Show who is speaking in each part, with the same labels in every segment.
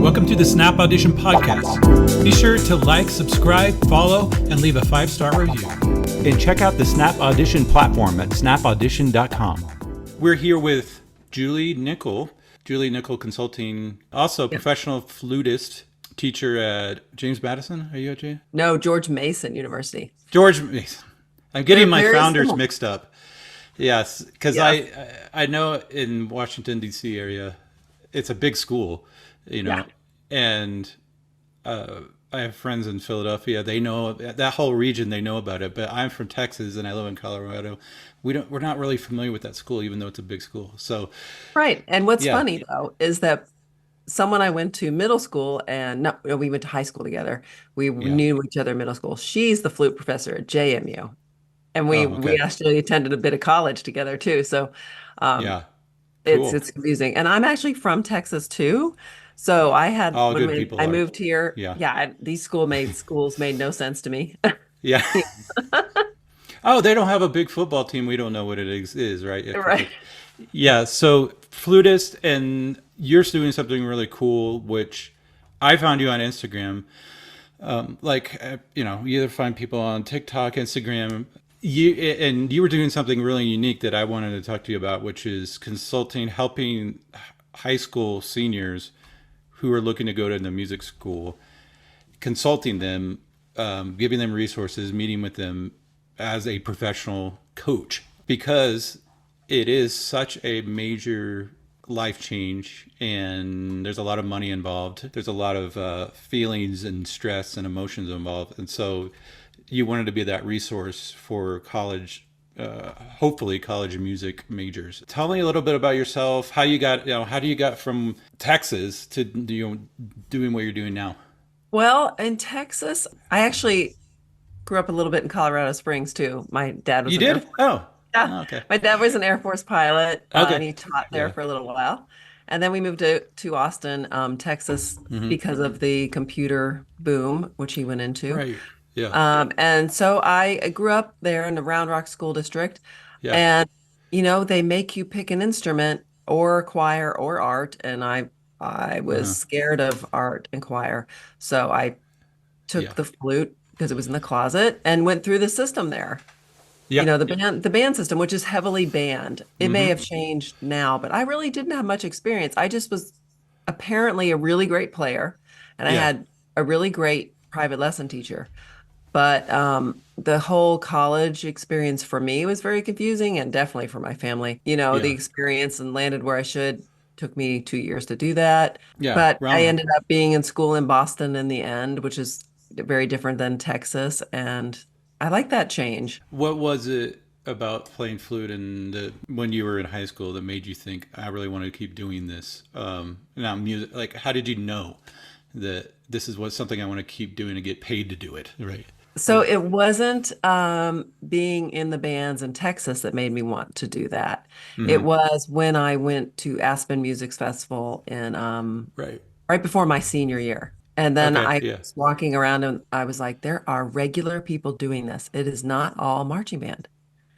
Speaker 1: Welcome to the Snap Audition podcast. Be sure to like, subscribe, follow, and leave a 5-star review.
Speaker 2: And check out the Snap Audition platform at snapaudition.com.
Speaker 1: We're here with Juli Nickel Consulting, also a professional flutist, teacher at James Madison. Are you at James?
Speaker 3: No, George Mason University.
Speaker 1: George Mason. I'm getting my founders
Speaker 3: similar.
Speaker 1: mixed up. Yes, because
Speaker 3: Yes.
Speaker 1: I know in Washington, D.C. area, it's a big school, and I have friends in Philadelphia. They know that whole region. They know about it. But I'm from Texas and I live in Colorado. We're not really familiar with that school, even though it's a big school. So,
Speaker 3: Right. And what's funny though is that someone I went to middle school we went to high school together. We knew each other in middle school. She's the flute professor at JMU. And we actually attended a bit of college together too. So
Speaker 1: cool.
Speaker 3: it's confusing. And I'm actually from Texas too. So I had I moved here. These schools made no sense to me.
Speaker 1: Yeah. Oh, they don't have a big football team. We don't know what it is, right?
Speaker 3: Right.
Speaker 1: Yeah. So flutist, and you're doing something really cool, which I found you on Instagram. You either find people on TikTok, Instagram. You were doing something really unique that I wanted to talk to you about, which is consulting, helping high school seniors who are looking to go to the music school, consulting them, giving them resources, meeting with them as a professional coach, because it is such a major life change and there's a lot of money involved. There's a lot of feelings and stress and emotions involved. And so you wanted to be that resource for college, hopefully college music majors. Tell me a little bit about yourself, how you got from Texas to doing what you're doing now.
Speaker 3: Well, in Texas, I actually grew up a little bit in Colorado Springs too. My dad was
Speaker 1: Yeah.
Speaker 3: Okay. My dad was an Air Force pilot, and he taught there for a little while. And then we moved to Austin, Texas, because of the computer boom, which he went into.
Speaker 1: Right. Yeah.
Speaker 3: And so I grew up there in the Round Rock School District. Yeah. And, they make you pick an instrument or choir or art. And I was scared of art and choir. So I took the flute because it was in the closet and went through the system there. Yeah. The band system, which is heavily band. It may have changed now, but I really didn't have much experience. I just was apparently a really great player, and I had a really great private lesson teacher. But the whole college experience for me was very confusing, and definitely for my family. The experience and landed where I should. Took me 2 years to do that. Yeah, but I ended up being in school in Boston in the end, which is very different than Texas, and I like that change.
Speaker 1: What was it about playing flute when you were in high school that made you think, I really want to keep doing this? Now music, like, how did you know that this is something I want to keep doing and get paid to do it? Right.
Speaker 3: So it wasn't being in the bands in Texas that made me want to do that. It was when I went to Aspen Music Festival in right before my senior year. And then I was walking around and I was like, there are regular people doing this. It is not all marching band.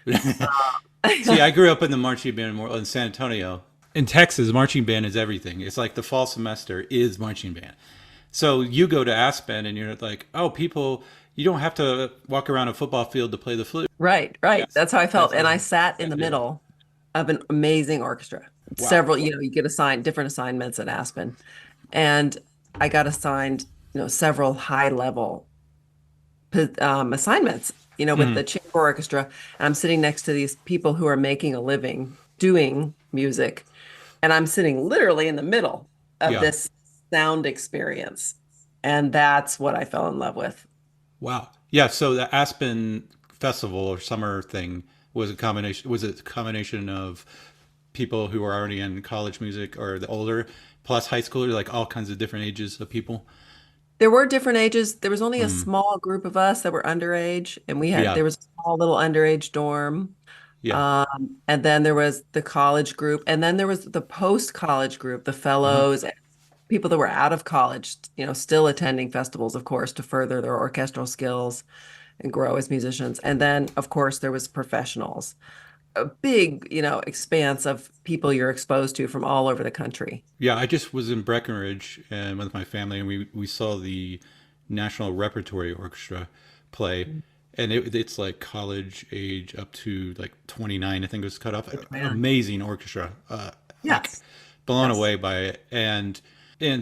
Speaker 1: See, I grew up in the marching band in San Antonio. In Texas, marching band is everything. It's like the fall semester is marching band. So you go to Aspen and you're like, you don't have to walk around a football field to play the flute.
Speaker 3: Right. Yes. That's how I felt. And I sat in the middle of an amazing orchestra. Wow. Several, you get assigned different assignments at Aspen. And I got assigned, several high-level assignments, with the chamber orchestra. And I'm sitting next to these people who are making a living doing music. And I'm sitting literally in the middle of this sound experience. And that's what I fell in love with.
Speaker 1: Wow. Yeah. So the Aspen Festival or summer thing was it a combination of people who were already in college music or the older plus high schoolers, like all kinds of different ages of people?
Speaker 3: There were different ages. There was only a small group of us that were underage, and there was a small little underage dorm. Yeah. And then there was the college group, and then there was the post-college group, the fellows, people that were out of college, still attending festivals, of course, to further their orchestral skills and grow as musicians. And then, of course, there was professionals. a big, expanse of people you're exposed to from all over the country.
Speaker 1: Yeah, I just was in Breckenridge and with my family, and we saw the National Repertory Orchestra play, and it's like college age up to like 29, I think it was cut off.
Speaker 3: Oh, man.
Speaker 1: Amazing orchestra, like
Speaker 3: Yes.
Speaker 1: blown
Speaker 3: Yes.
Speaker 1: away by it, and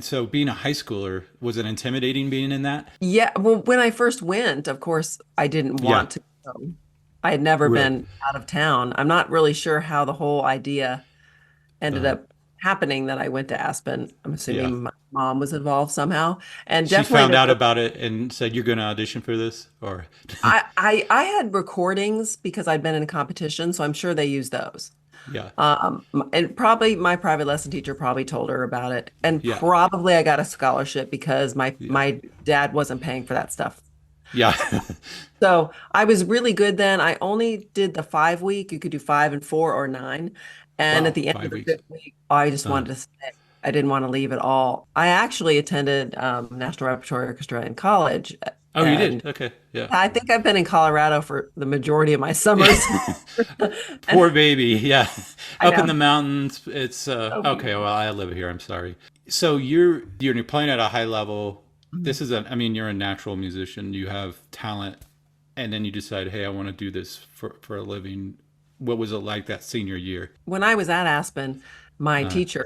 Speaker 1: so being a high schooler, was it intimidating being in that?
Speaker 3: Yeah. Well, when I first went, of course, I didn't
Speaker 1: Yeah,
Speaker 3: want to go. I had never
Speaker 1: right.
Speaker 3: been out of town. I'm not really sure how the whole idea ended
Speaker 1: Uh,
Speaker 3: up happening that I went to Aspen. I'm
Speaker 1: yeah.
Speaker 3: assuming my mom was involved somehow. And
Speaker 1: She
Speaker 3: definitely
Speaker 1: found out about it and said, "You're going to audition for this," or
Speaker 3: I had recordings because I'd been in a competition, so I'm sure they used those.
Speaker 1: yeah,
Speaker 3: And probably my private lesson teacher probably told her about it. And
Speaker 1: yeah,
Speaker 3: probably I got a scholarship because my
Speaker 1: yeah,
Speaker 3: my dad wasn't paying for that stuff.
Speaker 1: yeah.
Speaker 3: So I was really good then. I only did the 5 week. You could do 5 and 4 or 9. And at
Speaker 1: Wow,
Speaker 3: the end of
Speaker 1: five
Speaker 3: the
Speaker 1: weeks.
Speaker 3: fifth week, I just
Speaker 1: Uh,
Speaker 3: wanted to stay. I didn't want to leave at all. I actually attended National Repertory Orchestra in college,
Speaker 1: oh, you did?
Speaker 3: and
Speaker 1: Okay, yeah.
Speaker 3: I think I've been in Colorado for the majority of my summers. And
Speaker 1: Poor baby. Yeah.
Speaker 3: I
Speaker 1: Up in
Speaker 3: know.
Speaker 1: the mountains. It's
Speaker 3: So
Speaker 1: okay, well,
Speaker 3: beautiful.
Speaker 1: I live here. I'm sorry. So you're playing at a high level.
Speaker 3: Mhm.
Speaker 1: This is a I mean, you're a natural musician. You have talent, and then you decide, "Hey, I want to do this for a living." What was it like that senior year?
Speaker 3: When I was at Aspen, my
Speaker 1: Uh,
Speaker 3: teacher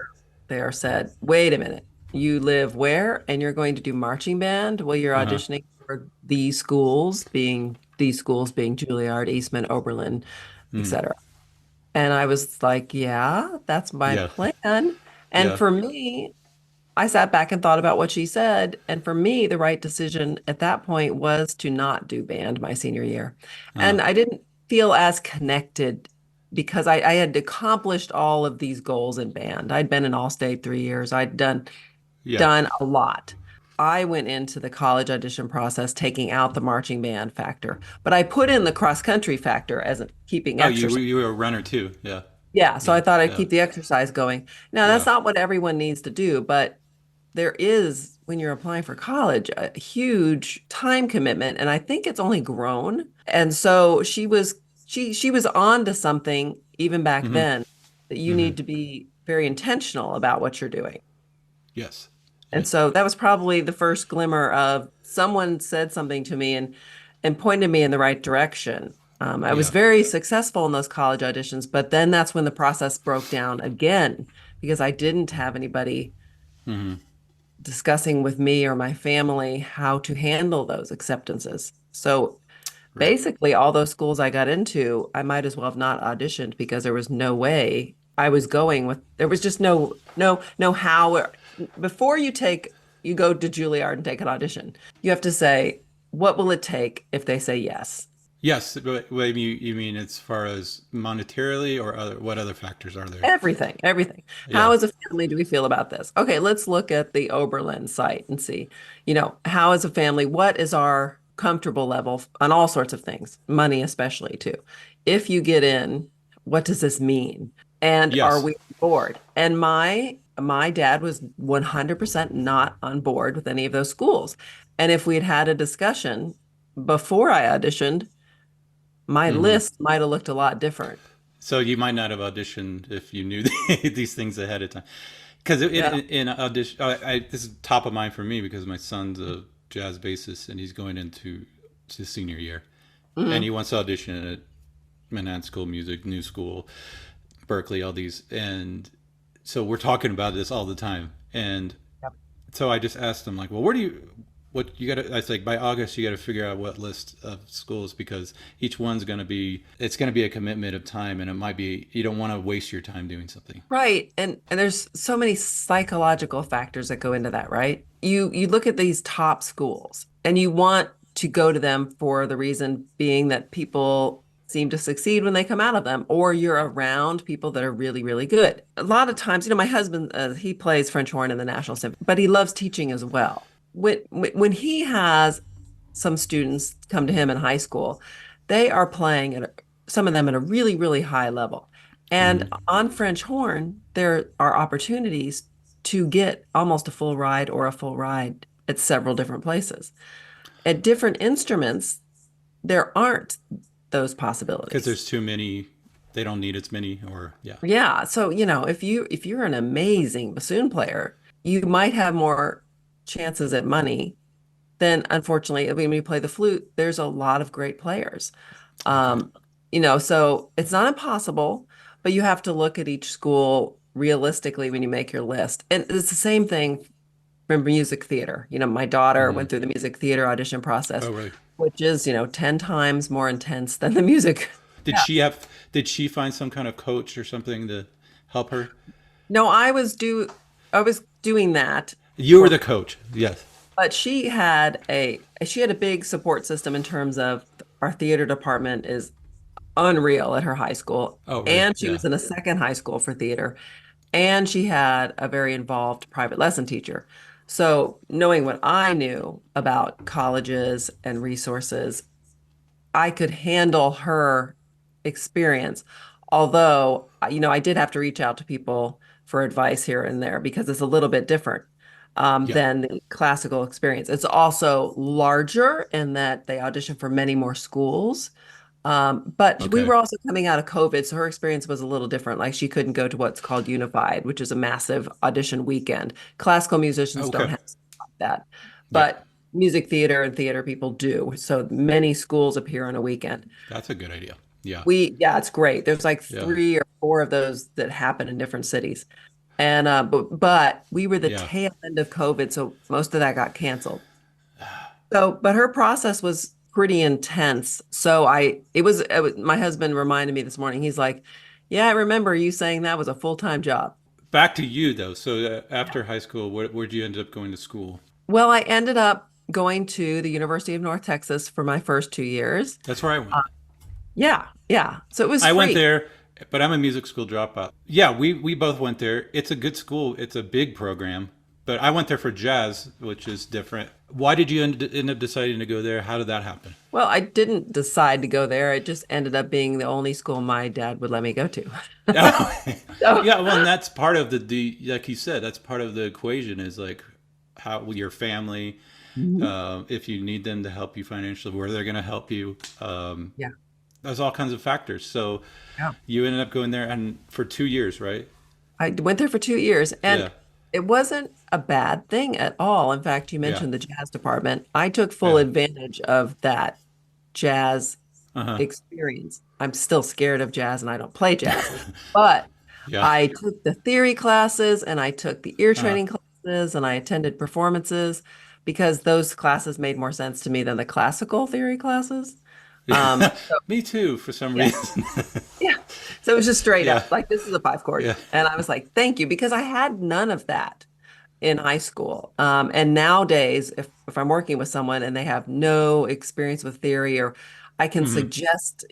Speaker 3: there said, "Wait a minute. You live where? And you're going to do marching band? Well, you're
Speaker 1: uh-huh.
Speaker 3: auditioning for these schools being Juilliard, Eastman, Oberlin,
Speaker 1: Mm,
Speaker 3: etc." And I was like, "Yeah, that's my
Speaker 1: yeah.
Speaker 3: plan." And
Speaker 1: Yeah.
Speaker 3: for me, I sat back and thought about what she said. And for me, the right decision at that point was to not do band my senior year.
Speaker 1: Uh,
Speaker 3: And I didn't feel as connected because I had accomplished all of these goals in band. I'd been in All-State 3 years. I'd
Speaker 1: yeah.
Speaker 3: done a lot. I went into the college audition process taking out the marching band factor, but I put in the cross country factor as a keeping
Speaker 1: Oh, you
Speaker 3: exercise.
Speaker 1: you were a runner too. Yeah.
Speaker 3: Yeah, so
Speaker 1: Yeah.
Speaker 3: I thought I'd
Speaker 1: Yeah.
Speaker 3: keep the exercise going. Now, that's
Speaker 1: Yeah.
Speaker 3: not what everyone needs to do, but there is, when you're applying for college, a huge time commitment, and I think it's only grown. And so she was on to something even back
Speaker 1: Hmm.
Speaker 3: then that you
Speaker 1: Hmm.
Speaker 3: need to be very intentional about what you're doing.
Speaker 1: Yes.
Speaker 3: And so that was probably the first glimmer of someone said something to me and pointed me in the right direction. I was
Speaker 1: Yeah.
Speaker 3: very successful in those college auditions, but then that's when the process broke down again because I didn't have anybody
Speaker 1: Hmm.
Speaker 3: discussing with me or my family how to handle those acceptances. So
Speaker 1: Right.
Speaker 3: basically, all those schools I got into, I might as well have not auditioned because there was no way I was going with, there was just no how. Before you go to Juilliard and take an audition, you have to say, what will it take if they say yes?
Speaker 1: Yes, but what you mean as far as monetarily or what other factors are there?
Speaker 3: Everything, everything. How
Speaker 1: Yeah.
Speaker 3: as a family do we feel about this? Okay, let's look at the Oberlin site and see, how as a family, what is our comfortable level on all sorts of things, money especially too. If you get in, what does this mean? And are
Speaker 1: Yes.
Speaker 3: we on board? And my dad was 100% not on board with any of those schools. And if we had had a discussion before I auditioned, my
Speaker 1: Hmm.
Speaker 3: list might have looked a lot different.
Speaker 1: So you might not have auditioned if you knew these things ahead of time. Because
Speaker 3: Yeah.
Speaker 1: in audition, this is top of mind for me because my son's a jazz bassist and he's going into his senior year, and he
Speaker 3: Mhm.
Speaker 1: wants to audition at Manhattan School of Music, New School, Berkeley, all these, and so we're talking about this all the time. And so I just asked him like, well, where do you, what you got to, I was like, by August, you got to figure out what list of schools because each one's going to be, it's going to be a commitment of time. And it might be, you don't want to waste your time doing something.
Speaker 3: Right. And there's so many psychological factors that go into that, right? You look at these top schools and you want to go to them for the reason being that people seem to succeed when they come out of them, or you're around people that are really, really good. A lot of times, my husband, he plays French horn in the National Symphony, but he loves teaching as well. When he has some students come to him in high school, they are playing some of them at a really, really high level. And
Speaker 1: Mm-hmm.
Speaker 3: on French horn, there are opportunities to get almost a full ride or a full ride at several different places. At different instruments, there aren't those
Speaker 1: Because
Speaker 3: possibilities.
Speaker 1: there's too many. they don't need as many, or yeah.
Speaker 3: Yeah. So, if you're an amazing bassoon player, you might have more chances at money than unfortunately when you play the flute, there's a lot of great players.
Speaker 1: Okay.
Speaker 3: Um, so it's not impossible, but you have to look at each school realistically when you make your list. And it's the same thing for music theater. My daughter
Speaker 1: Hmm.
Speaker 3: went through the music theater audition process,
Speaker 1: Oh, really?
Speaker 3: which is, 10 times more intense than the music.
Speaker 1: Did
Speaker 3: Yeah.
Speaker 1: she have? Did she find some kind of coach or something to help her?
Speaker 3: No, I was doing that
Speaker 1: You were
Speaker 3: for,
Speaker 1: the coach. Yes.
Speaker 3: but she had a big support system in terms of our theater department is unreal at her high school.
Speaker 1: Oh, really?
Speaker 3: And she
Speaker 1: Yeah.
Speaker 3: was in a second high school for theater. And she had a very involved private lesson teacher. So, knowing what I knew about colleges and resources, I could handle her experience. Although, I did have to reach out to people for advice here and there because it's a little bit different
Speaker 1: Yeah.
Speaker 3: than the classical experience. It's also larger in that they audition for many more schools. But we
Speaker 1: Okay.
Speaker 3: were also coming out of COVID, so her experience was a little different. Like she couldn't go to what's called Unified, which is a massive audition weekend. Classical musicians don't
Speaker 1: Okay.
Speaker 3: have that,
Speaker 1: Yeah.
Speaker 3: but music theater and theater people do. So many schools appear on a weekend.
Speaker 1: That's a good idea. Yeah.
Speaker 3: Yeah, it's great. There's like
Speaker 1: Yeah.
Speaker 3: 3 or 4 of those that happen in different cities. But we were the
Speaker 1: Yeah.
Speaker 3: tail end of COVID, so most of that got canceled. So, but her process was pretty intense. So my husband reminded me this morning. He's like, "Yeah, I remember you saying that was a full-time job."
Speaker 1: Back to you though. So after high school, where'd you end up going to school?
Speaker 3: Well, I ended up going to the University of North Texas for my first 2 years.
Speaker 1: That's where I went.
Speaker 3: Yeah, yeah. So it was
Speaker 1: I went
Speaker 3: free.
Speaker 1: there, but I'm a music school dropout. Yeah, we both went there. It's a good school. It's a big program, but I went there for jazz, which is different. Why did you end up deciding to go there? How did that happen?
Speaker 3: Well, I didn't decide to go there. It just ended up being the only school my dad would let me go to.
Speaker 1: Yeah,
Speaker 3: So,
Speaker 1: well, and that's part of the like you said, that's part of the equation is like how your family,
Speaker 3: mhm.
Speaker 1: if you need them to help you financially, where they're going to help you.
Speaker 3: Yeah,
Speaker 1: There's all kinds of factors. So
Speaker 3: yeah.
Speaker 1: you ended up going there and for 2 years, right?
Speaker 3: I went there for 2 years, and
Speaker 1: Yeah,
Speaker 3: it wasn't a bad thing at all. In fact, you
Speaker 1: yeah,
Speaker 3: mentioned the jazz department. I took full
Speaker 1: yeah.
Speaker 3: advantage of that jazz
Speaker 1: Uh
Speaker 3: experience. I'm still scared of jazz and I don't play jazz, but
Speaker 1: Yeah.
Speaker 3: I took the theory classes and I took the ear
Speaker 1: Uh,
Speaker 3: training classes and I attended performances because those classes made more sense to me than the classical theory classes. So
Speaker 1: me too, for some
Speaker 3: yeah,
Speaker 1: reason.
Speaker 3: yeah. So it was just straight
Speaker 1: Yeah.
Speaker 3: up like this is a 5 chord.
Speaker 1: Yeah.
Speaker 3: And I was like, thank you, because I had none of that in high school. And nowadays, if I'm working with someone and they have no experience with theory, or I can
Speaker 1: Hmm.
Speaker 3: suggest,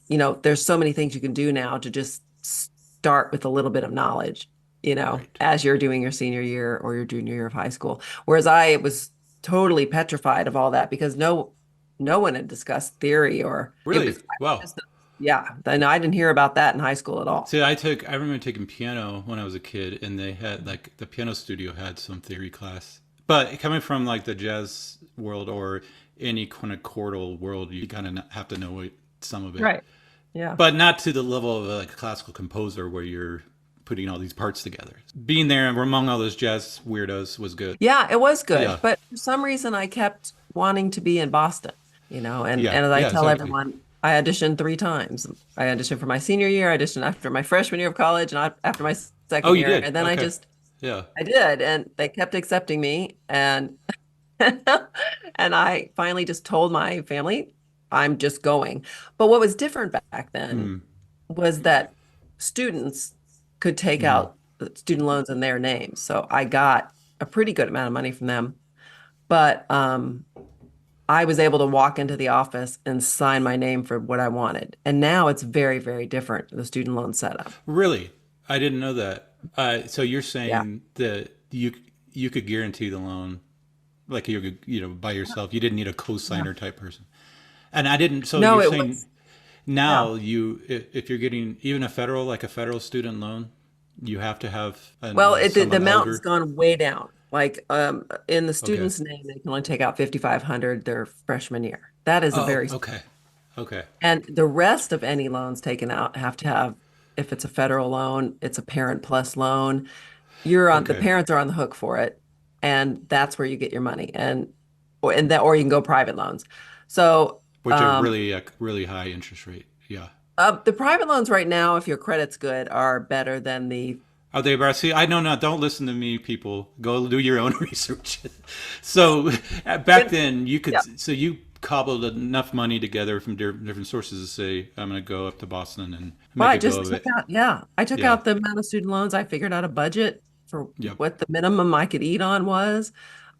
Speaker 3: there's so many things you can do now to just start with a little bit of knowledge,
Speaker 1: Right.
Speaker 3: as you're doing your senior year or your junior year of high school. Whereas I was totally petrified of all that because no one had discussed theory or it
Speaker 1: Really?
Speaker 3: was
Speaker 1: Wow.
Speaker 3: just, yeah, and I didn't hear about that in high school at all.
Speaker 1: See, I remember taking piano when I was a kid, and they had like the piano studio had some theory class. But coming from like the jazz world or any kind of chordal world, you kind of have to know some of it,
Speaker 3: Right. Yeah.
Speaker 1: but not to the level of like a classical composer where you're putting all these parts together. Being there among all those jazz weirdos was good.
Speaker 3: Yeah, it was good.
Speaker 1: Yeah,
Speaker 3: But for some reason, I kept wanting to be in Boston,
Speaker 1: yeah,
Speaker 3: and as I
Speaker 1: yeah,
Speaker 3: tell
Speaker 1: exactly.
Speaker 3: everyone, I auditioned 3 times. I auditioned for my senior year, I auditioned after my freshman year of college, and after my
Speaker 1: Oh,
Speaker 3: second
Speaker 1: you
Speaker 3: year.
Speaker 1: did?
Speaker 3: And then
Speaker 1: Okay. Yeah.
Speaker 3: I did, and they kept accepting me. And and I finally just told my family, I'm just going. But what was different back then
Speaker 1: Mm,
Speaker 3: was that students could take
Speaker 1: mm.
Speaker 3: out student loans in their names. So I got a pretty good amount of money from them. But I was able to walk into the office and sign my name for what I wanted. And now it's very, very different, the student loan setup.
Speaker 1: Really? I didn't know that. So you're
Speaker 3: Yeah.
Speaker 1: saying that you could guarantee the loan, like you could, by yourself. You didn't need a
Speaker 3: Yeah.
Speaker 1: co-signer type person. And I didn't. So
Speaker 3: No,
Speaker 1: you're
Speaker 3: it
Speaker 1: saying
Speaker 3: was, yeah.
Speaker 1: now if you're getting even a federal, like a federal student loan, you have to have
Speaker 3: Well, the
Speaker 1: someone
Speaker 3: amount has
Speaker 1: older.
Speaker 3: gone way down. Like in the
Speaker 1: Okay.
Speaker 3: student's name, they can only take out 5,500 their freshman year. That is a
Speaker 1: Oh,
Speaker 3: very,
Speaker 1: okay. Okay.
Speaker 3: and the rest of any loans taken out have to have If it's a federal loan, it's a Parent Plus loan. You're on the
Speaker 1: Okay.
Speaker 3: parents are on the hook for it, and that's where you get your money. Or you can go private loans. So
Speaker 1: Which are really high interest rate. Yeah.
Speaker 3: the private loans right now, if your credit's good, are better than the
Speaker 1: Are they about? See, I know not. Don't listen to me, people. Go do your own research. So back then, you
Speaker 3: yeah.
Speaker 1: could. So you cobbled enough money together from different sources to say, "I'm going to go up to Boston and
Speaker 3: Well,
Speaker 1: make
Speaker 3: I
Speaker 1: a go
Speaker 3: just
Speaker 1: of
Speaker 3: took
Speaker 1: it."
Speaker 3: out, yeah, I took
Speaker 1: Yeah.
Speaker 3: out the amount of student loans. I figured out a budget for
Speaker 1: Yep.
Speaker 3: what the minimum I could eat on was.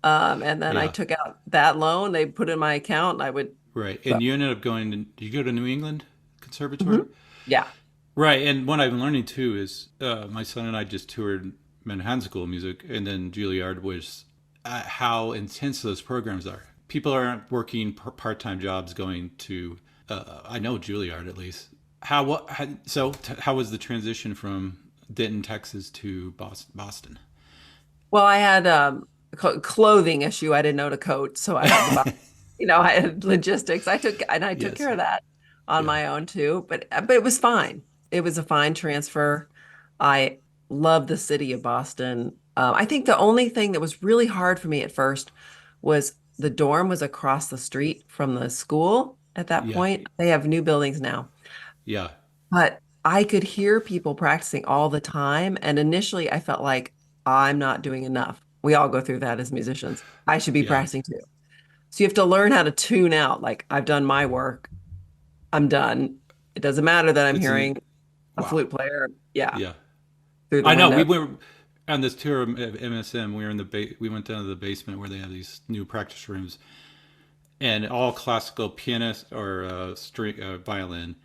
Speaker 3: And then I
Speaker 1: Yeah.
Speaker 3: took out that loan. They put in my account and I would,
Speaker 1: Right.
Speaker 3: so,
Speaker 1: And you ended up going. Did you go to New England Conservatory?
Speaker 3: mhm. Yeah.
Speaker 1: Right. And what I've been learning too is my son and I just toured Manhattan School of Music, and then Juilliard was how intense those programs are. People aren't working part-time jobs going to. I know Juilliard at least. How was the transition from Denton, Texas to Boston?
Speaker 3: Well, I had clothing issue. I didn't know to coat, so I had to buy, I had logistics. I took
Speaker 1: Yes.
Speaker 3: care of that on
Speaker 1: Yeah.
Speaker 3: my own too. But it was fine. It was a fine transfer. I love the city of Boston. I think the only thing that was really hard for me at first was the dorm was across the street from the school at that
Speaker 1: Yeah.
Speaker 3: point. They have new buildings now.
Speaker 1: Yeah.
Speaker 3: But I could hear people practicing all the time. And initially, I felt like I'm not doing enough. We all go through that as musicians. I should be
Speaker 1: Yeah.
Speaker 3: practicing too. So you have to learn how to tune out. Like, I've done my work, I'm done. It doesn't matter that I'm
Speaker 1: It's
Speaker 3: hearing
Speaker 1: an
Speaker 3: a
Speaker 1: wow.
Speaker 3: flute player, yeah,
Speaker 1: Yeah.
Speaker 3: through the
Speaker 1: I know.
Speaker 3: window.
Speaker 1: We were on this tour of MSM. We were in we went down to the basement where they have these new practice rooms, and all classical pianist or string violin.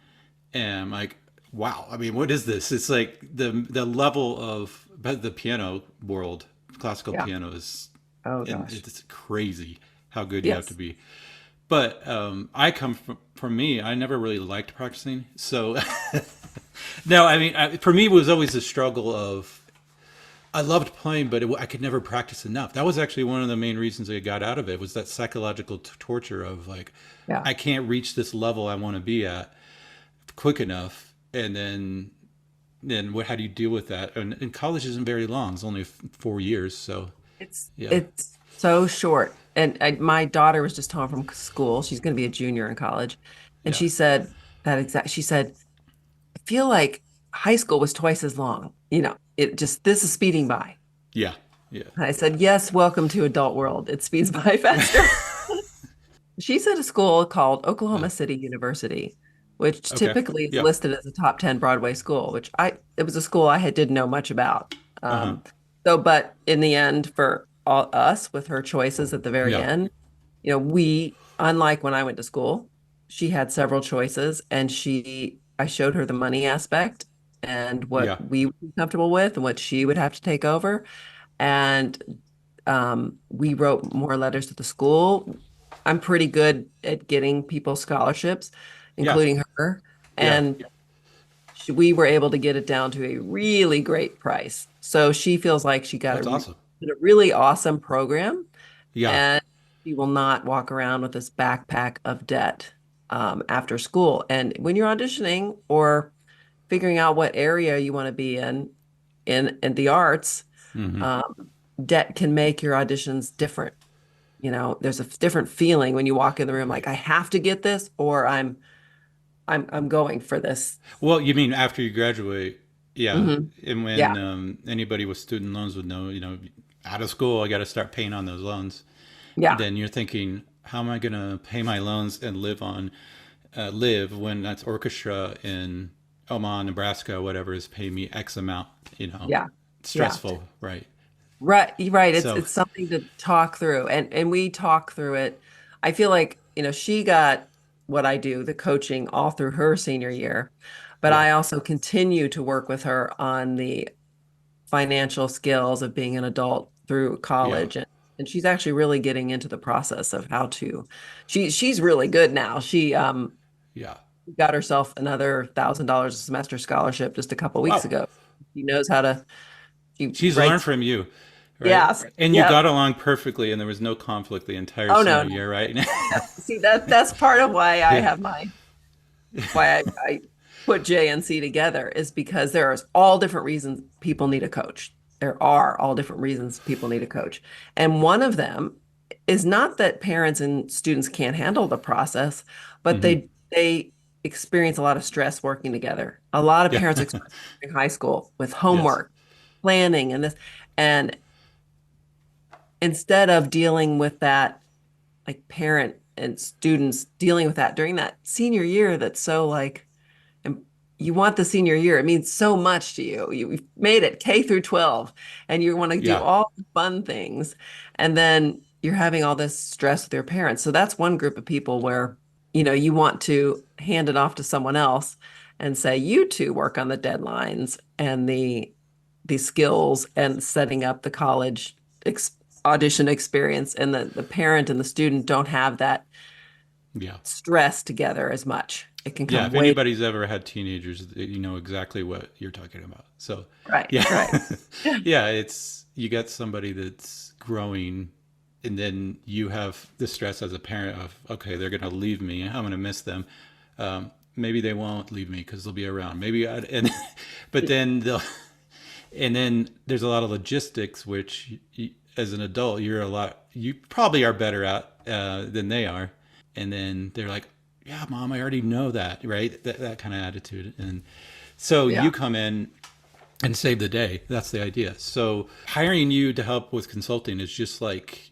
Speaker 1: And I'm like, wow. I mean, what is this? It's like the level of but the piano world, classical
Speaker 3: Yeah.
Speaker 1: piano is,
Speaker 3: Oh
Speaker 1: and
Speaker 3: gosh.
Speaker 1: it's crazy how good you have to
Speaker 3: Yes.
Speaker 1: be. But I come from me. I never really liked practicing, so no. I mean, for me, it was always a struggle of I loved playing, but I could never practice enough. That was actually one of the main reasons I got out of it was that psychological torture of like,
Speaker 3: Yeah.
Speaker 1: I can't reach this level I want to be at quick enough. And then what? How do you deal with that? And college isn't very long; it's only 4 years. So yeah,
Speaker 3: It's so short. And my daughter was just home from school. She's going to be a junior in college. And
Speaker 1: yeah,
Speaker 3: she said, I feel like high school was twice as long. This is speeding by.
Speaker 1: yeah, yeah,
Speaker 3: And I said, yes, welcome to adult world. It speeds by faster. She's at a school called
Speaker 1: uh,
Speaker 3: Oklahoma City University, which
Speaker 1: okay,
Speaker 3: typically is
Speaker 1: yeah,
Speaker 3: listed as a top 10 Broadway school, it was a school didn't know much about.
Speaker 1: uh huh,
Speaker 3: But in the end, for us, with her choices at the very
Speaker 1: yeah,
Speaker 3: end, unlike when I went to school, she had several choices, and I showed her the money aspect and what
Speaker 1: yeah,
Speaker 3: we would be comfortable with and what she would have to take over. And we wrote more letters to the school. I'm pretty good at getting people scholarships,
Speaker 1: yeah,
Speaker 3: including her.
Speaker 1: yeah.
Speaker 3: And we were able to get it down to a really great price. So she feels like she got
Speaker 1: That's awesome.
Speaker 3: a really awesome program,
Speaker 1: Yeah,
Speaker 3: and she will not walk around with this backpack of debt after school. And when you're auditioning or figuring out what area you want to be in the arts,
Speaker 1: hmm,
Speaker 3: debt can make your auditions different. There's a different feeling when you walk in the room, like
Speaker 1: right.
Speaker 3: I have to get this, or I'm going for this.
Speaker 1: Well, you mean after you graduate? Yeah,
Speaker 3: Hmm.
Speaker 1: and
Speaker 3: Yeah,
Speaker 1: when anybody with student loans would know, out of school, I got to start paying on those loans.
Speaker 3: yeah,
Speaker 1: Then you're thinking, how am I going to pay my loans and live when that's orchestra in Omaha, Nebraska, whatever is paying me X amount?
Speaker 3: yeah, yeah.
Speaker 1: Stressful, right?
Speaker 3: Right, you're right. It's
Speaker 1: So
Speaker 3: it's something to talk through, and we talk through it. I feel like, she got what I do, the coaching, all through her senior year, but
Speaker 1: yeah,
Speaker 3: I also continue to work with her on the financial skills of being an adult through
Speaker 1: yeah,
Speaker 3: college, and she's actually really getting into the process of how to. She's really good now. She
Speaker 1: yeah.
Speaker 3: got herself another $1,000 a semester scholarship just a couple weeks
Speaker 1: Wow,
Speaker 3: ago. She knows how to. She
Speaker 1: she's learned
Speaker 3: writes.
Speaker 1: from you, right?
Speaker 3: Yes.
Speaker 1: And you
Speaker 3: Yep.
Speaker 1: got along perfectly, and there was no conflict the entire
Speaker 3: Oh no,
Speaker 1: senior
Speaker 3: no.
Speaker 1: year, right?
Speaker 3: See, that's part of why I
Speaker 1: Yeah,
Speaker 3: have my why I put J and C together is because there are all different reasons people need a coach. There are all different reasons people need a coach. And one of them is not that parents and students can't handle the process, but
Speaker 1: Hmm.
Speaker 3: they experience a lot of stress working together. A lot of
Speaker 1: Yeah.
Speaker 3: parents experience in high school with
Speaker 1: Yes.
Speaker 3: homework, planning, and this. And instead of dealing with that, like parent and students dealing with that during that senior year, that's so like and you want the senior year. It means so much to you. You've made it K through 12 and you want to do
Speaker 1: Yeah.
Speaker 3: all the fun things. And then you're having all this stress with your parents. So that's one group of people where, you want to hand it off to someone else and say, you two work on the deadlines and the skills and setting up the college ex audition experience. And the parent and the student don't have that
Speaker 1: Yeah.
Speaker 3: stress together as much. It can
Speaker 1: Yeah.
Speaker 3: come
Speaker 1: If
Speaker 3: way
Speaker 1: anybody's ever had teenagers, you know exactly what you're talking about. So,
Speaker 3: right,
Speaker 1: yeah.
Speaker 3: right. Yeah.
Speaker 1: Yeah. It's, you got somebody that's growing, and then you have the stress as a parent of, okay, they're going to leave me. I'm going to miss them. Maybe they won't leave me because they'll be around. And, but then and then there's a lot of logistics, which as an adult, you probably are better at than they are. And then they're like, yeah, mom, I already know that, right? That kind of attitude. And so
Speaker 3: Yeah.
Speaker 1: you come in and save the day. That's the idea. So hiring you to help with consulting is just like,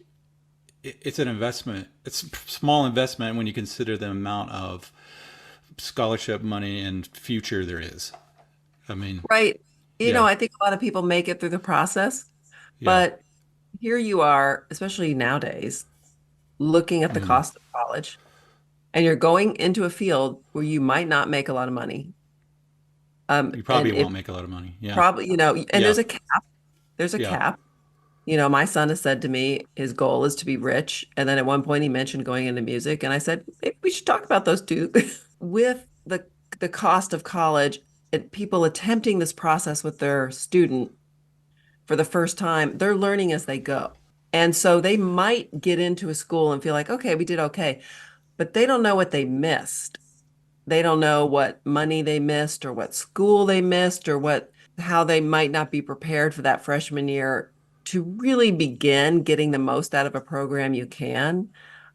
Speaker 1: it's an investment. It's a small investment when you consider the amount of scholarship money and future there is. I mean,
Speaker 3: Right.
Speaker 1: yeah,
Speaker 3: I think a lot of people make it through the process,
Speaker 1: yeah.
Speaker 3: but here you are, especially nowadays, looking at the
Speaker 1: Mm.
Speaker 3: cost of college, and you're going into a field where you might not make a lot of money.
Speaker 1: You
Speaker 3: And
Speaker 1: probably
Speaker 3: if
Speaker 1: won't make a lot of money. Yeah,
Speaker 3: probably, and
Speaker 1: yeah,
Speaker 3: there's a cap. There's a
Speaker 1: yeah.
Speaker 3: cap. My son has said to me his goal is to be rich. And then at one point he mentioned going into music. And I said, maybe we should talk about those two. With the cost of college and people attempting this process with their student for the first time, they're learning as they go. And so they might get into a school and feel like, okay, we did okay, but they don't know what they missed. They don't know what money they missed or what school they missed or how they might not be prepared for that freshman year to really begin getting the most out of a program you can,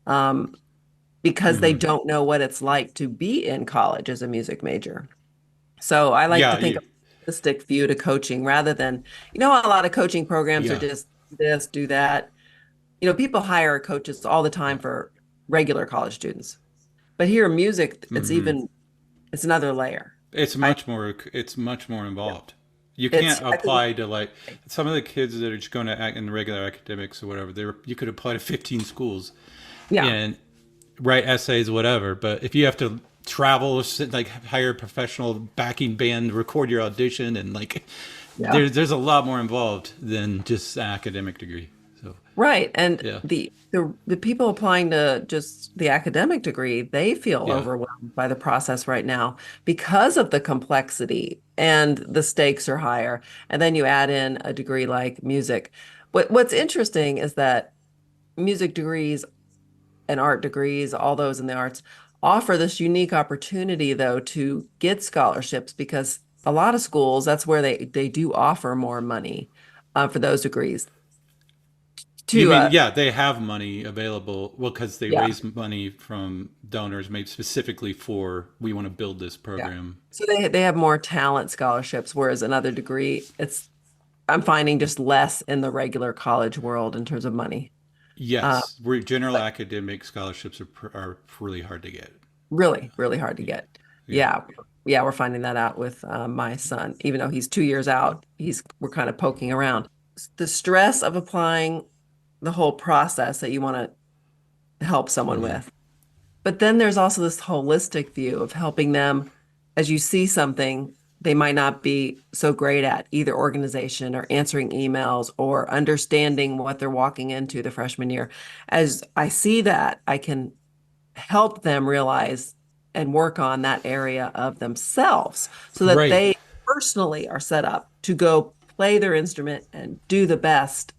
Speaker 3: um, because they
Speaker 1: Hmm.
Speaker 3: don't know what it's like to be in college as a music major. So I like to
Speaker 1: Yeah,
Speaker 3: think of a holistic view to coaching rather than, a lot of coaching programs are
Speaker 1: yeah,
Speaker 3: just do this, do that. People hire coaches all the time
Speaker 1: yeah.
Speaker 3: for regular college students. But here in music,
Speaker 1: Hmm.
Speaker 3: it's another layer. I
Speaker 1: It's much more involved. You
Speaker 3: it's
Speaker 1: can't
Speaker 3: I think
Speaker 1: apply to like some of the kids that are just going to act in the regular academics or whatever. You could apply to 15 schools
Speaker 3: yeah,
Speaker 1: and write essays, whatever. But if you have to travel, like hire a professional backing band, record your audition, and like,
Speaker 3: yeah.
Speaker 1: there's a lot more involved than just an academic degree. So
Speaker 3: Right. And
Speaker 1: yeah,
Speaker 3: the people applying to just the academic degree, they feel
Speaker 1: yeah,
Speaker 3: overwhelmed by the process right now because of the complexity and the stakes are higher. And then you add in a degree like music. What's interesting is that music degrees and art degrees, all those in the arts, offer this unique opportunity though to get scholarships because a lot of schools, that's where they do offer more money for those degrees
Speaker 1: you
Speaker 3: to
Speaker 1: mean, yeah, they have money available. Well, because they
Speaker 3: yeah.
Speaker 1: raise money from donors made specifically for, we want to build this
Speaker 3: Yeah.
Speaker 1: program.
Speaker 3: So they have more talent scholarships, whereas another degree, I'm finding just less in the regular college world in terms of money. Uh,
Speaker 1: Yes, where general
Speaker 3: but
Speaker 1: academic scholarships are really hard to get.
Speaker 3: really, really hard to get.
Speaker 1: Yeah.
Speaker 3: Yeah. Yeah, we're finding that out with my son. Even though he's 2 years out, we're kind of poking around. The stress of applying the whole process that you want to help someone
Speaker 1: Hmm.
Speaker 3: with. But then there's also this holistic view of helping them as you see something they might not be so great at, either organization or answering emails or understanding what they're walking into the freshman year. As I see that, I can help them realize and work on that area of themselves so that
Speaker 1: Right.
Speaker 3: they personally are set up to go play their instrument and do the best.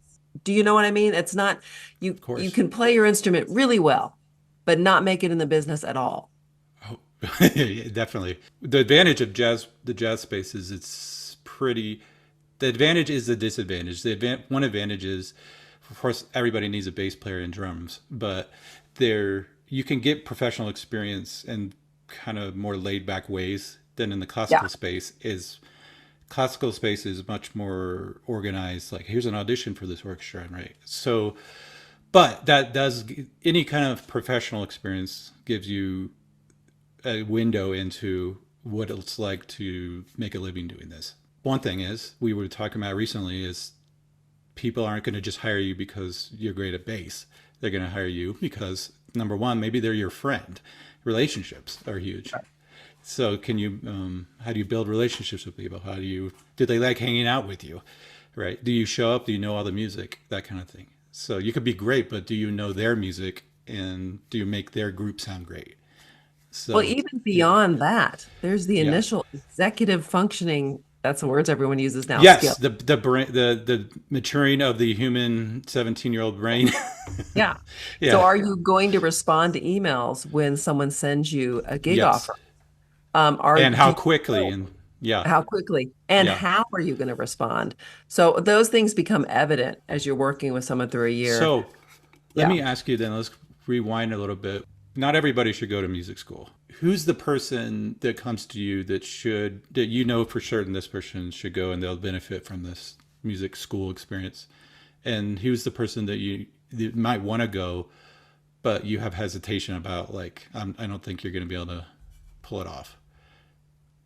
Speaker 3: Do you know what I mean? It's not you
Speaker 1: Of
Speaker 3: you
Speaker 1: course.
Speaker 3: can play your instrument really well, but not make it in the business at all.
Speaker 1: Definitely. The advantage of the jazz space is it's pretty. The advantage is the disadvantage. One advantage is, of course, everybody needs a bass player and drums, but there you can get professional experience in kind of more laid back ways than in the
Speaker 3: Yeah.
Speaker 1: classical space is much more organized. Like here's an audition for this orchestra, right? So, but that does any kind of professional experience gives you a window into what it's like to make a living doing this. One thing is we were talking about recently is people aren't going to just hire you because you're great at bass. They're going to hire you because number one, maybe they're your friend. Relationships are huge. So can you, how do you build relationships with people? Do they like hanging out with you? Right? Do you show up? Do you know all the music? That kind of thing. So you could be great, but do you know their music and do you make their group sound great?
Speaker 3: Well,
Speaker 1: So
Speaker 3: even
Speaker 1: yeah,
Speaker 3: beyond that, there's the
Speaker 1: yeah.
Speaker 3: initial executive functioning. That's the words everyone uses now,
Speaker 1: Yes,
Speaker 3: skill.
Speaker 1: the brain, the maturing of the human 17-year-old brain.
Speaker 3: Yeah. So
Speaker 1: Yeah.
Speaker 3: are you going to respond to emails when someone sends you a gig
Speaker 1: Yes.
Speaker 3: offer? Are
Speaker 1: And
Speaker 3: do
Speaker 1: how
Speaker 3: you
Speaker 1: quickly
Speaker 3: know
Speaker 1: and yeah.
Speaker 3: how quickly and
Speaker 1: Yeah.
Speaker 3: how are you going to respond? So those things become evident as you're working with someone through a year.
Speaker 1: So let
Speaker 3: Yeah.
Speaker 1: me ask you then, let's rewind a little bit. Not everybody should go to music school. Who's the person that comes to you that you know for certain this person should go and they'll benefit from this music school experience? And who's the person that might want to go, but you have hesitation about, like, I don't think you're going to be able to pull it off?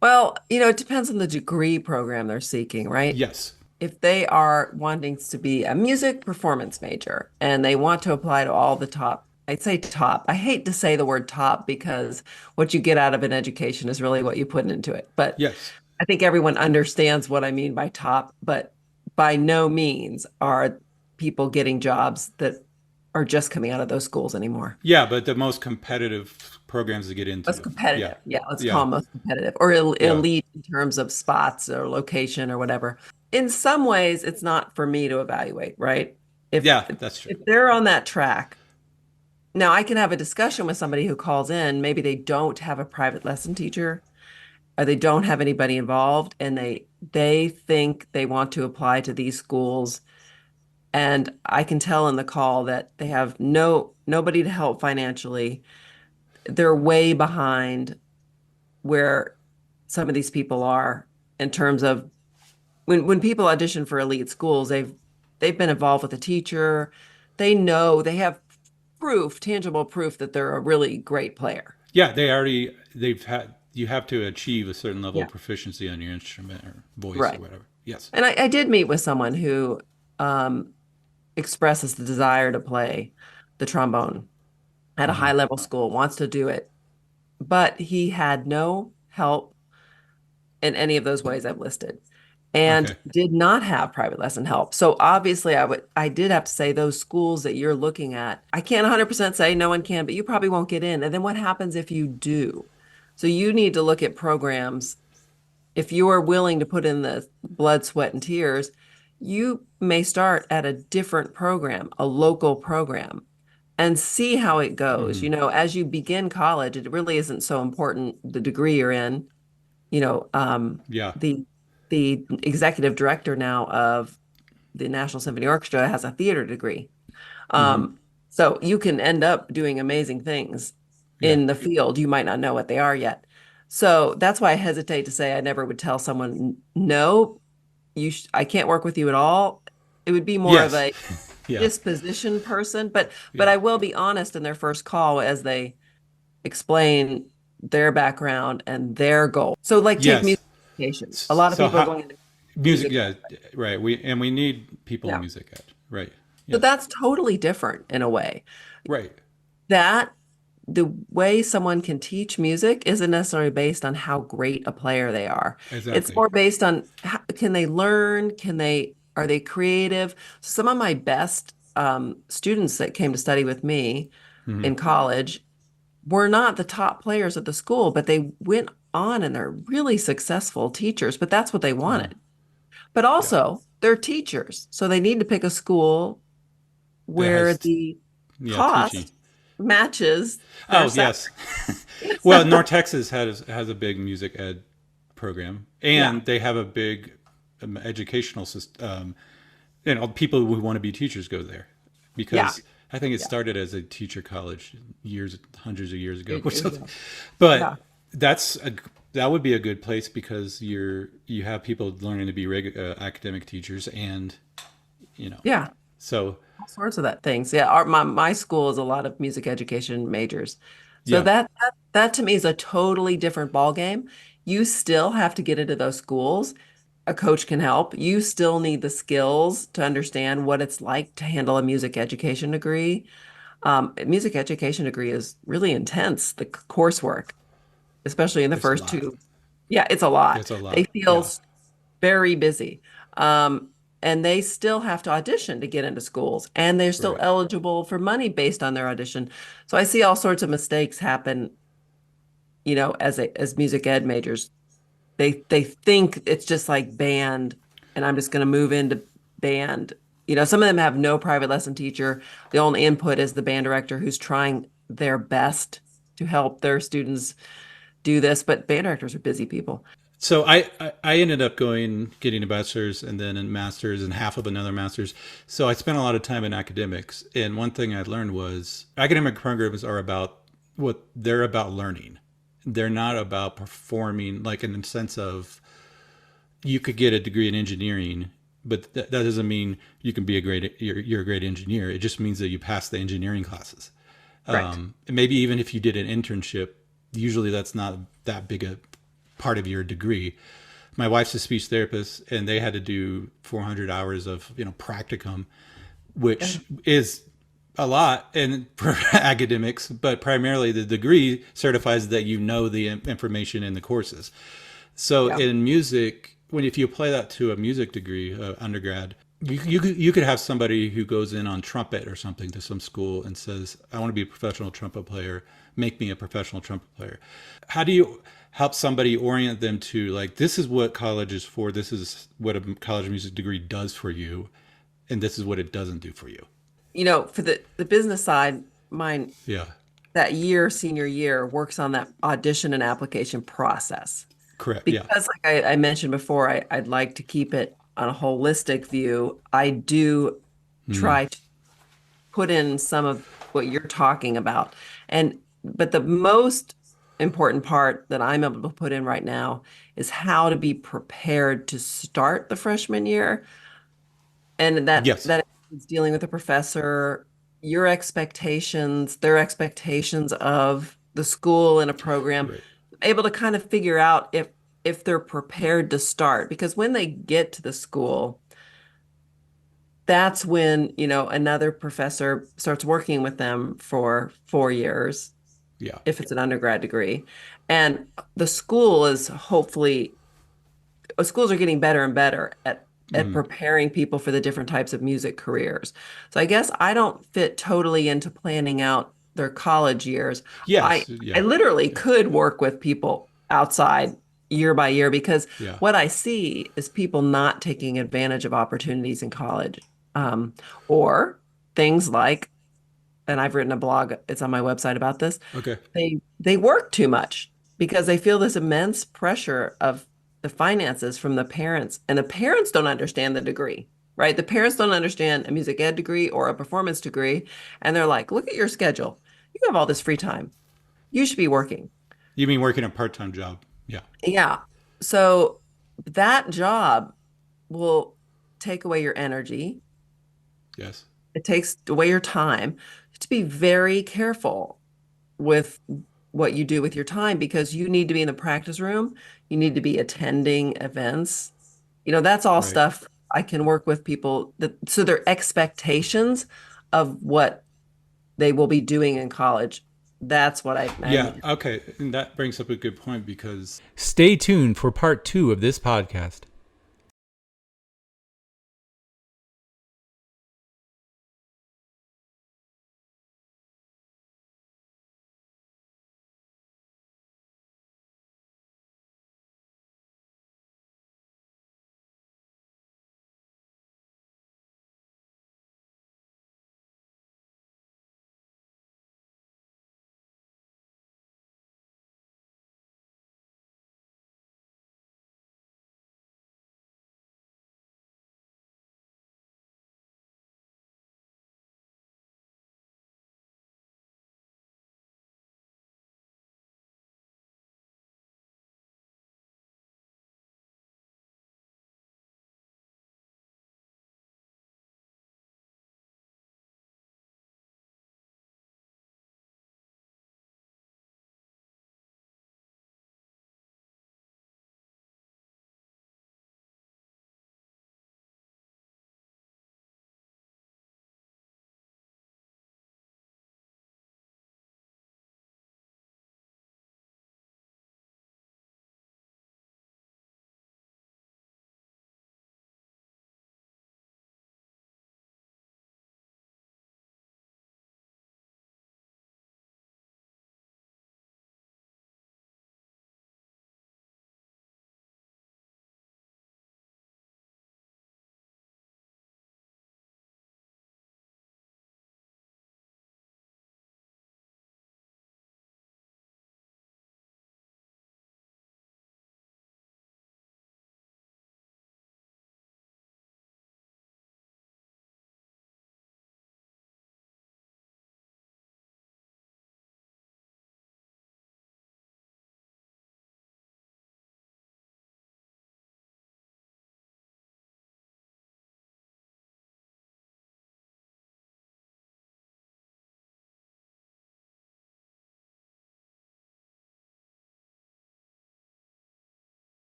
Speaker 3: Well, it depends on the degree program they're seeking, right?
Speaker 1: Yes.
Speaker 3: If they are wanting to be a music performance major and they want to apply to all the top, I'd say top. I hate to say the word top because what you get out of an education is really what you put into it. But
Speaker 1: Yes.
Speaker 3: I think everyone understands what I mean by top, but by no means are people getting jobs that are just coming out of those schools anymore.
Speaker 1: Yeah, but the most competitive programs to get
Speaker 3: Most
Speaker 1: into. Yeah.
Speaker 3: competitive. Yeah, let's call
Speaker 1: Yeah.
Speaker 3: them most competitive or
Speaker 1: Yeah.
Speaker 3: elite in terms of spots or location or whatever. In some ways, it's not for me to evaluate, right? If
Speaker 1: Yeah, that's true.
Speaker 3: if they're on that track, now I can have a discussion with somebody who calls in. Maybe they don't have a private lesson teacher or they don't have anybody involved and they think they want to apply to these schools. And I can tell in the call that they have nobody to help financially. They're way behind where some of these people are in terms of when people audition for elite schools, they've been involved with a teacher. They know they have proof, tangible proof that they're a really great player.
Speaker 1: Yeah, you have to achieve a certain level
Speaker 3: Yeah.
Speaker 1: of proficiency on your instrument or voice or
Speaker 3: Right.
Speaker 1: whatever. Yes.
Speaker 3: And I did meet with someone who um, expresses the desire to play the trombone at a high
Speaker 1: Hmm.
Speaker 3: level school, wants to do it, but he had no help in any of those ways I've listed and
Speaker 1: Okay.
Speaker 3: did not have private lesson help. So obviously I did have to say those schools that you're looking at, I can't 100% say no one can, but you probably won't get in. And then what happens if you do? So you need to look at programs. If you are willing to put in the blood, sweat, and tears, you may start at a different program, a local program, and see how it goes.
Speaker 1: Hmm.
Speaker 3: As you begin college, it really isn't so important the degree you're in. You know, um,
Speaker 1: Yeah.
Speaker 3: the the executive director now of the National Symphony Orchestra has a theater degree.
Speaker 1: Hmm.
Speaker 3: Um, so you can end up doing amazing things
Speaker 1: Yeah.
Speaker 3: in the field. You might not know what they are yet. So that's why I hesitate to say I never would tell someone, no, I can't work with you at all. It would be more of
Speaker 1: Yes.
Speaker 3: a
Speaker 1: Yeah.
Speaker 3: disposition person, but
Speaker 1: Yeah.
Speaker 3: I will be honest in their first call as they explain their background and their goal. So like take
Speaker 1: Yes.
Speaker 3: music education. A lot of
Speaker 1: So
Speaker 3: people are
Speaker 1: how
Speaker 3: going into
Speaker 1: music?
Speaker 3: music.
Speaker 1: Yeah. Right. We need people in
Speaker 3: Yeah.
Speaker 1: music ed. Right.
Speaker 3: So
Speaker 1: Yes.
Speaker 3: that's totally different in a way.
Speaker 1: Right.
Speaker 3: That the way someone can teach music isn't necessarily based on how great a player they are. It's
Speaker 1: Exactly.
Speaker 3: more based on can they learn? Are they creative? Some of my best students that came to study with me
Speaker 1: Hmm.
Speaker 3: in college were not the top players at the school, but they went on and they're really successful teachers, but that's what they
Speaker 1: Uh,
Speaker 3: wanted. But
Speaker 1: yeah.
Speaker 3: also, they're teachers, so they need to pick a school
Speaker 1: That
Speaker 3: where
Speaker 1: has
Speaker 3: the
Speaker 1: yeah teaching.
Speaker 3: cost matches their
Speaker 1: Oh,
Speaker 3: salary.
Speaker 1: yes. Well, North Texas has a big music ed program,
Speaker 3: Yeah,
Speaker 1: and they have a big educational system. People who want to be teachers go there
Speaker 3: yeah,
Speaker 1: because I think it
Speaker 3: yeah.
Speaker 1: started as a teacher college hundreds of years ago
Speaker 3: Years
Speaker 1: or
Speaker 3: years
Speaker 1: something.
Speaker 3: ago. Yeah,
Speaker 1: But that would be a good place because you have people learning to be academic teachers, and you know,
Speaker 3: yeah.
Speaker 1: so
Speaker 3: All sorts of that things. Yeah, my school is a lot of music education majors. So
Speaker 1: yeah,
Speaker 3: that to me is a totally different ball game. You still have to get into those schools. A coach can help. You still need the skills to understand what it's like to handle a music education degree. A music education degree is really intense, the coursework, especially in the
Speaker 1: it's a
Speaker 3: first
Speaker 1: lot.
Speaker 3: two. Yeah, it's a lot.
Speaker 1: It's a
Speaker 3: They
Speaker 1: lot.
Speaker 3: feel
Speaker 1: Yeah,
Speaker 3: very busy. And they still have to audition to get into schools, and they're still
Speaker 1: right.
Speaker 3: eligible for money based on their audition. So I see all sorts of mistakes happen, as music ed majors. They think it's just like band, and I'm just going to move into band. Some of them have no private lesson teacher. The only input is the band director who's trying their best to help their students do this, but band directors are busy people.
Speaker 1: So I ended up getting a bachelor's and then a master's and half of another master's. So I spent a lot of time in academics. And one thing I learned was academic programs are about what they're about learning. They're not about performing, like in the sense of you could get a degree in engineering, but that doesn't mean you can be you're a great engineer. It just means that you pass the engineering classes.
Speaker 3: Correct.
Speaker 1: And maybe even if you did an internship, usually that's not that big a part of your degree. My wife's a speech therapist, and they had to do 400 hours of practicum,
Speaker 3: Yeah.
Speaker 1: which is a lot in academics, but primarily the degree certifies that you know the information in the courses. So
Speaker 3: Yeah.
Speaker 1: in music, if you apply that to a music degree, undergrad, you could have somebody who goes in on trumpet or something to some school and says, "I want to be a professional trumpet player. Make me a professional trumpet player." How do you help somebody orient them to, like, this is what college is for, this is what a college music degree does for you, and this is what it doesn't do for you?
Speaker 3: For the business side, mine
Speaker 1: Yeah,
Speaker 3: that year, senior year, works on that audition and application process.
Speaker 1: correct. Yeah.
Speaker 3: Because like I mentioned before, I'd like to keep it on a holistic view. I do
Speaker 1: Hmm.
Speaker 3: try to put in some of what you're talking about. But the most important part that I'm able to put in right now is how to be prepared to start the freshman year. And that
Speaker 1: Yes.
Speaker 3: that is dealing with the professor, your expectations, their expectations of the school and a program,
Speaker 1: Right.
Speaker 3: able to kind of figure out if they're prepared to start. Because when they get to the school, that's when, another professor starts working with them for 4 years,
Speaker 1: Yeah.
Speaker 3: if it's an undergrad degree. And the school is hopefully schools are getting better and better at
Speaker 1: Mm.
Speaker 3: preparing people for the different types of music careers. So I guess I don't fit totally into planning out their college years. I
Speaker 1: Yes.
Speaker 3: I
Speaker 1: Yeah.
Speaker 3: literally
Speaker 1: Yeah.
Speaker 3: could work with people outside year by year because
Speaker 1: Yeah.
Speaker 3: what I see is people not taking advantage of opportunities in college. Um, or things like, and I've written a blog, it's on my website about this,
Speaker 1: Okay.
Speaker 3: they work too much because they feel this immense pressure of the finances from the parents, and the parents don't understand the degree, right? The parents don't understand a music ed degree or a performance degree, and they're like, look at your schedule. You have all this free time. You should be working.
Speaker 1: You mean working a part-time job? Yeah.
Speaker 3: Yeah. So that job will take away your energy.
Speaker 1: Yes.
Speaker 3: It takes away your time. To be very careful with what you do with your time because you need to be in the practice room. You need to be attending events. That's all
Speaker 1: Right.
Speaker 3: stuff I can work with people so their expectations of what they will be doing in college. That's what I
Speaker 1: Yeah.
Speaker 3: mean.
Speaker 1: Okay. And that brings up a good point because
Speaker 2: Stay tuned for part 2 of this podcast.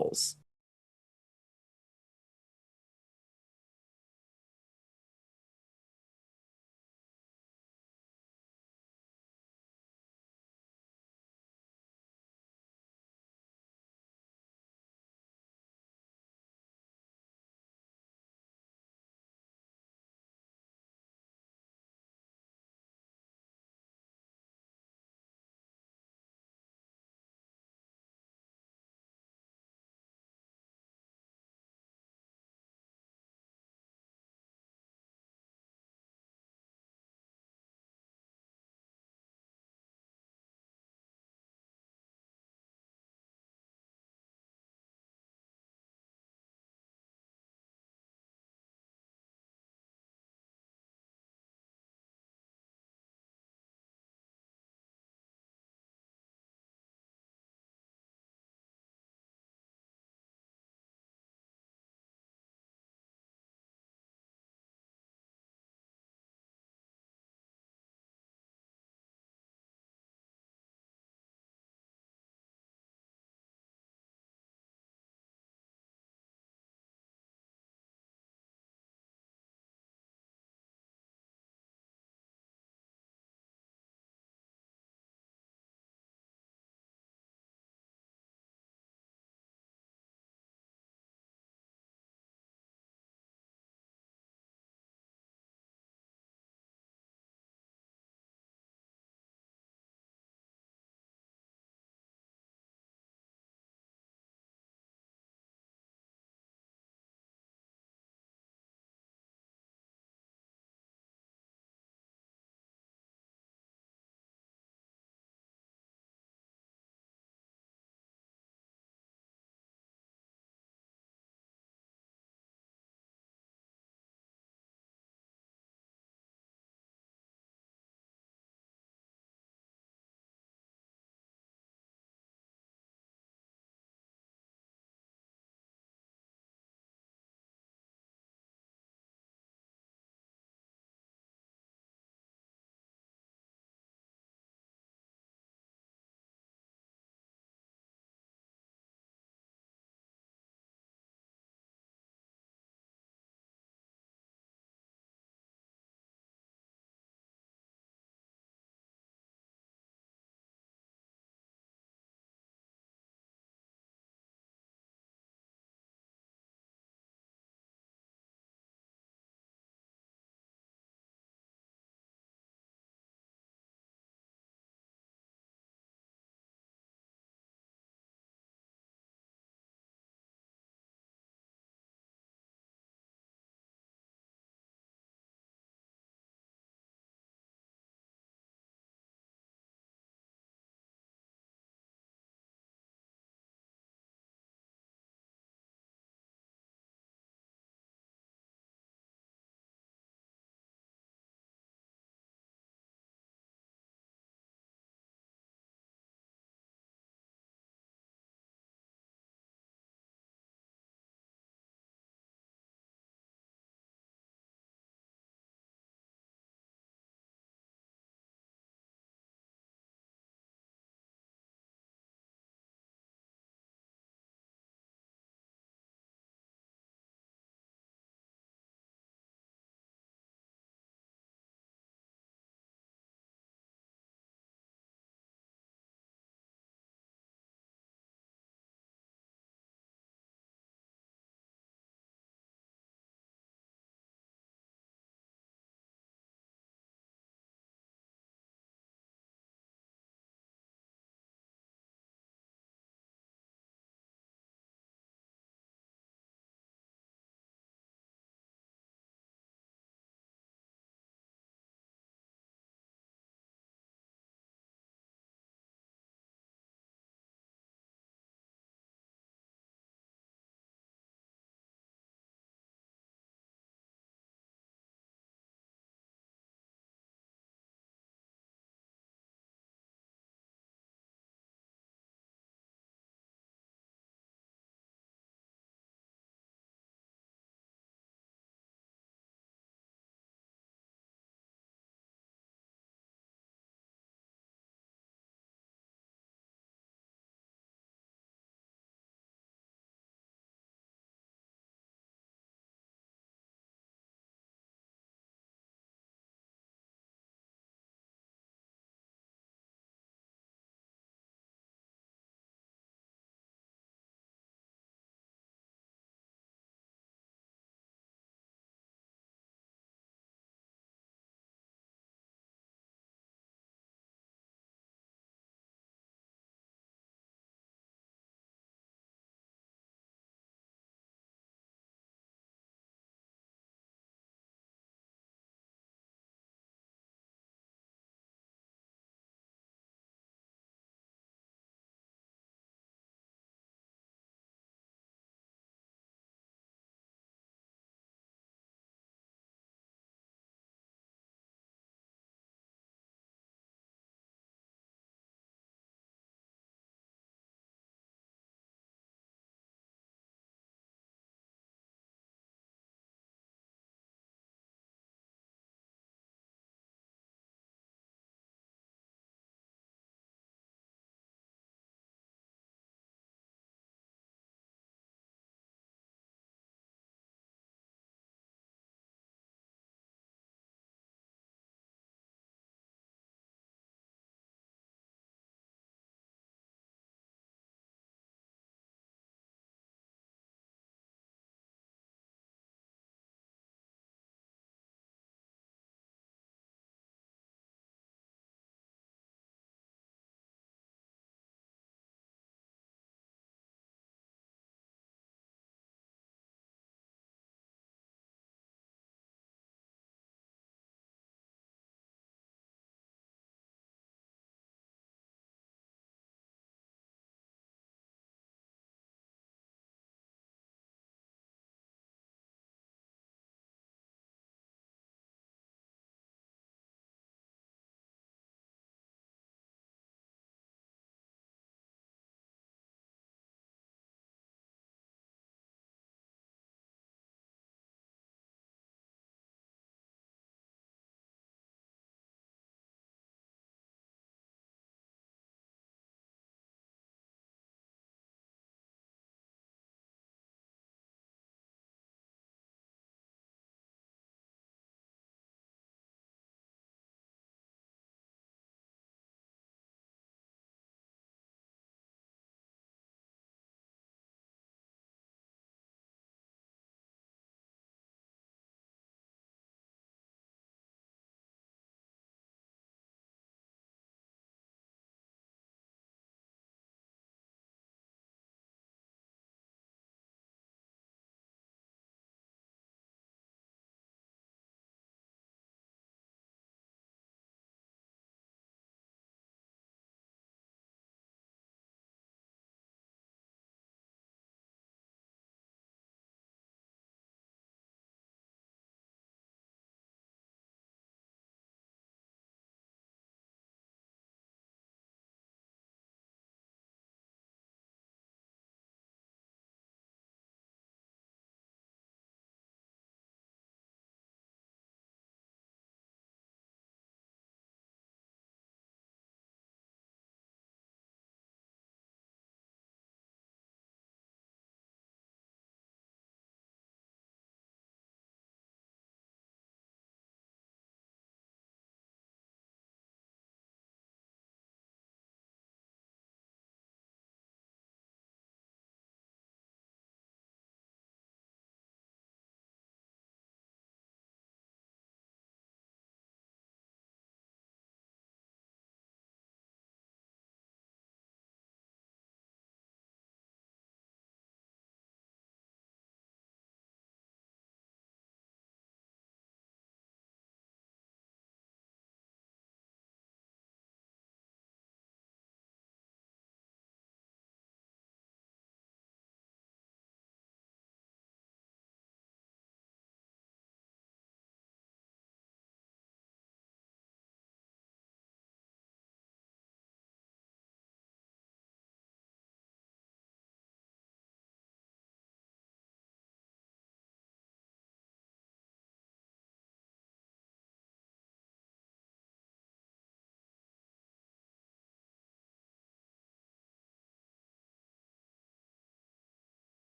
Speaker 3: samples.